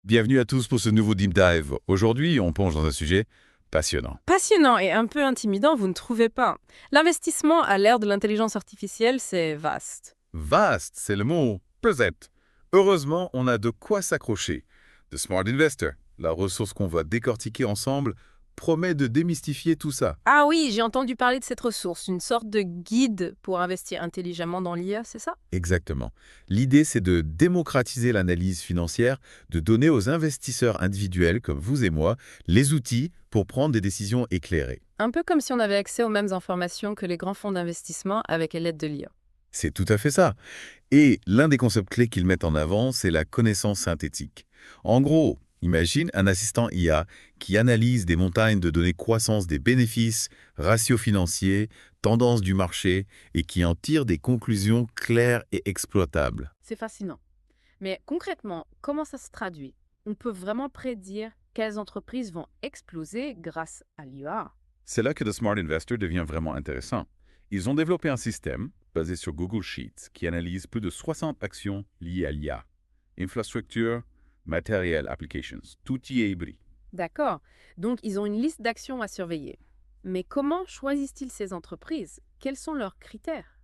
Bienvenue à tous pour ce nouveau Deep Dive. Aujourd'hui, on plonge dans un sujet passionnant. Passionnant et un peu intimidant, vous ne trouvez pas? L'investissement à l'ère de l'intelligence artificielle, c'est vaste. Vaste, c'est le mot pesette. Heureusement, on a de quoi s'accrocher. The Smart Investor, la ressource qu'on va décortiquer ensemble, promet de démystifier tout ça. Ah oui, j'ai entendu parler de cette ressource, une sorte de guide pour investir intelligemment dans l'IA, c'est ça? Exactement. L'idée, c'est de démocratiser l'analyse financière, de donner aux investisseurs individuels comme vous et moi les outils pour prendre des décisions éclairées. Un peu comme si on avait accès aux mêmes informations que les grands fonds d'investissement avec l'aide de l'IA. C'est tout à fait ça. Et l'un des concepts clés qu'ils mettent en avant, c'est la connaissance synthétique. En gros, imagine un assistant IA qui analyse des montagnes de données croissance des bénéfices, ratios financiers, tendances du marché et qui en tire des conclusions claires et exploitables. C'est fascinant. Mais concrètement, comment ça se traduit? On peut vraiment prédire quelles entreprises vont exploser grâce à l'IA. C'est là que The Smart Investor devient vraiment intéressant. Ils ont développé un système basé sur Google Sheets qui analyse plus de 60 actions liées à l'IA. Infrastructure, matériel, applications, tout y est hybride. D'accord. Donc, ils ont une liste d'actions à surveiller. Mais comment choisissent-ils ces entreprises? Quels sont leurs critères?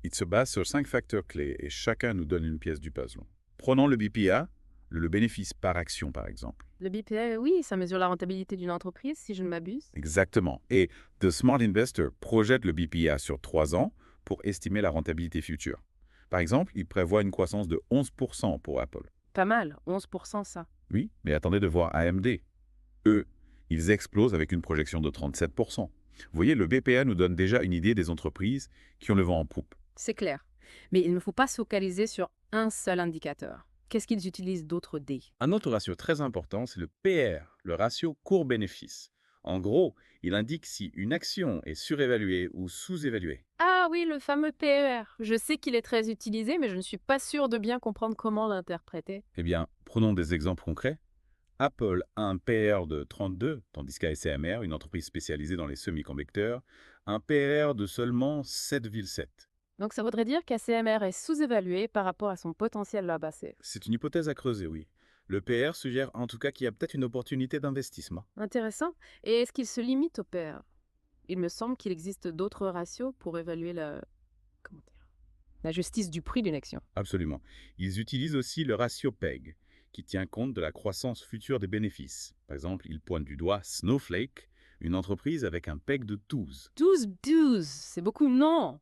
Il se base sur 5 facteurs clés et chacun nous donne une pièce du puzzle. Prenons le BPA, le bénéfice par action par exemple. Le BPA, oui, ça mesure la rentabilité d'une entreprise, si je ne m'abuse. Exactement. Et The Smart Investor projette le BPA sur 3 ans pour estimer la rentabilité future. Par exemple, il prévoit une croissance de 11% pour Apple. Pas mal, 11% ça. Oui, mais attendez de voir AMD. Eux, ils explosent avec une projection de 37%. Vous voyez, le BPA nous donne déjà une idée des entreprises qui ont le vent en poupe. C'est clair. Mais il ne faut pas se focaliser sur un seul indicateur. Qu'est-ce qu'ils utilisent d'autres D? Un autre ratio très important, c'est le PR, le ratio court-bénéfice. En gros, il indique si une action est surévaluée ou sous-évaluée. Ah oui, le fameux PER. Je sais qu'il est très utilisé, mais je ne suis pas sûre de bien comprendre comment l'interpréter. Eh bien, prenons des exemples concrets. Apple a un PR de 32, tandis qu'ASMR, une entreprise spécialisée dans les semi-conducteurs, un PR de seulement 7,7. Donc ça voudrait dire qu'ACMR est sous-évalué par rapport à son potentiel à baisser. C'est une hypothèse à creuser, oui. Le PR suggère en tout cas qu'il y a peut-être une opportunité d'investissement. Intéressant. Et est-ce qu'il se limite au PR? Il me semble qu'il existe d'autres ratios pour évaluer comment dire, la justice du prix d'une action. Absolument. Ils utilisent aussi le ratio PEG, qui tient compte de la croissance future des bénéfices. Par exemple, ils pointent du doigt Snowflake, une entreprise avec un PEG de 12. 12, c'est beaucoup, non?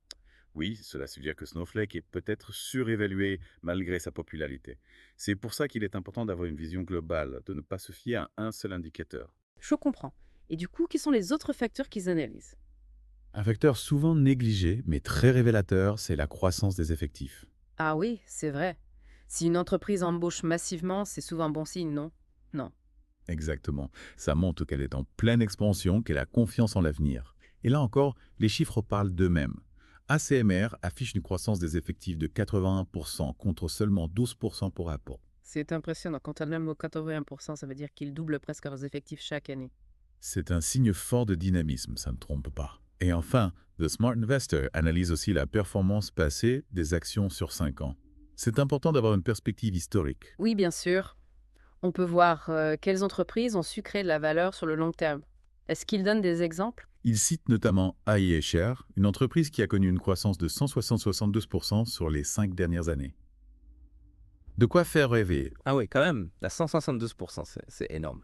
Oui, cela suggère que Snowflake est peut-être surévalué malgré sa popularité. C'est pour ça qu'il est important d'avoir une vision globale, de ne pas se fier à un seul indicateur. Je comprends. Et du coup, quels sont les autres facteurs qu'ils analysent? Un facteur souvent négligé, mais très révélateur, c'est la croissance des effectifs. Ah oui, c'est vrai. Si une entreprise embauche massivement, c'est souvent bon signe, non? Non. Exactement. Ça montre qu'elle est en pleine expansion, qu'elle a confiance en l'avenir. Et là encore, les chiffres parlent d'eux-mêmes. ACMR affiche une croissance des effectifs de 81% contre seulement 12% pour Apple. C'est impressionnant. Quand on a le mot 81%, ça veut dire qu'ils doublent presque leurs effectifs chaque année. C'est un signe fort de dynamisme, ça ne trompe pas. Et enfin, The Smart Investor analyse aussi la performance passée des actions sur 5 ans. C'est important d'avoir une perspective historique. Oui, bien sûr. On peut voir quelles entreprises ont su créer de la valeur sur le long terme. Est-ce qu'ils donnent des exemples? Il cite notamment iShare, une entreprise qui a connu une croissance de 172% sur les 5 dernières années. De quoi faire rêver. Ah oui, quand même, à 172%, c'est énorme.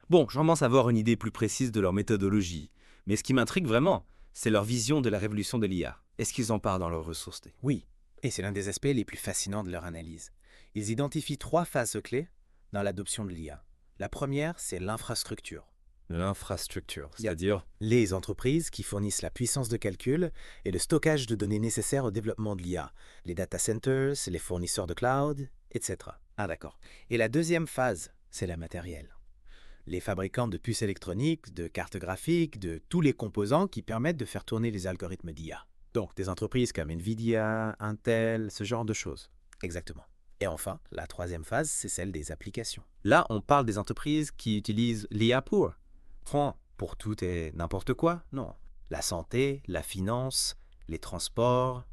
Bon, je commence à avoir une idée plus précise de leur méthodologie, mais ce qui m'intrigue vraiment, c'est leur vision de la révolution de l'IA. Est-ce qu'ils en parlent dans leurs ressources D? Oui, et c'est l'un des aspects les plus fascinants de leur analyse. Ils identifient 3 phases clés dans l'adoption de l'IA. La première, c'est l'infrastructure. L'infrastructure, Il y a c'est-à-dire... Les entreprises qui fournissent la puissance de calcul et le stockage de données nécessaires au développement de l'IA, les data centers, les fournisseurs de cloud, etc. Ah d'accord. Et la deuxième phase, c'est la matérielle. Les fabricants de puces électroniques, de cartes graphiques, de tous les composants qui permettent de faire tourner les algorithmes d'IA. Donc des entreprises comme Nvidia, Intel, ce genre de choses. Exactement. Et enfin, la troisième phase, c'est celle des applications. Là, on parle des entreprises qui utilisent l'IA pour tout et n'importe quoi? Non. La santé, la finance, les transports,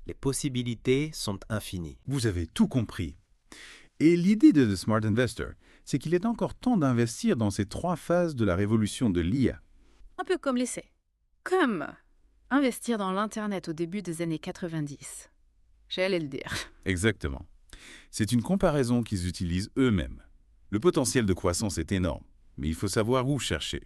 les possibilités sont infinies. Vous avez tout compris. Et l'idée de The Smart Investor, c'est qu'il est encore temps d'investir dans ces 3 phases de la révolution de l'IA. Un peu comme l'essai. Comme investir dans l'Internet au début des années 90. J'allais le dire. Exactement. C'est une comparaison qu'ils utilisent eux-mêmes. Le potentiel de croissance est énorme, mais il faut savoir où chercher.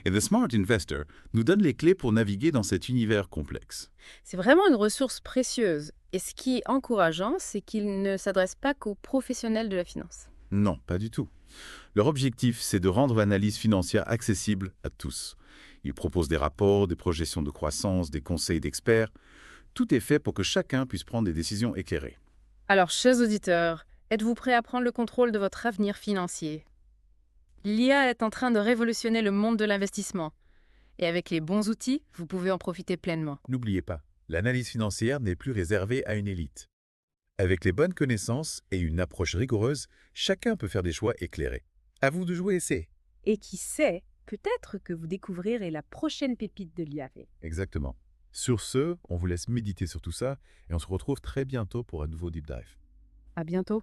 Et The Smart Investor nous donne les clés pour naviguer dans cet univers complexe. C'est vraiment une ressource précieuse. Et ce qui est encourageant, c'est qu'il ne s'adresse pas qu'aux professionnels de la finance. Non, pas du tout. Leur objectif, c'est de rendre l'analyse financière accessible à tous. Ils proposent des rapports, des projections de croissance, des conseils d'experts. Tout est fait pour que chacun puisse prendre des décisions éclairées. Alors, chers auditeurs, êtes-vous prêts à prendre le contrôle de votre avenir financier? L'IA est en train de révolutionner le monde de l'investissement. Et avec les bons outils, vous pouvez en profiter pleinement. N'oubliez pas, l'analyse financière n'est plus réservée à une élite. Avec les bonnes connaissances et une approche rigoureuse, chacun peut faire des choix éclairés. À vous de jouer, c'est. Et qui sait, peut-être que vous découvrirez la prochaine pépite de l'IAV. Exactement. Sur ce, on vous laisse méditer sur tout ça et on se retrouve très bientôt pour un nouveau deep dive. À bientôt.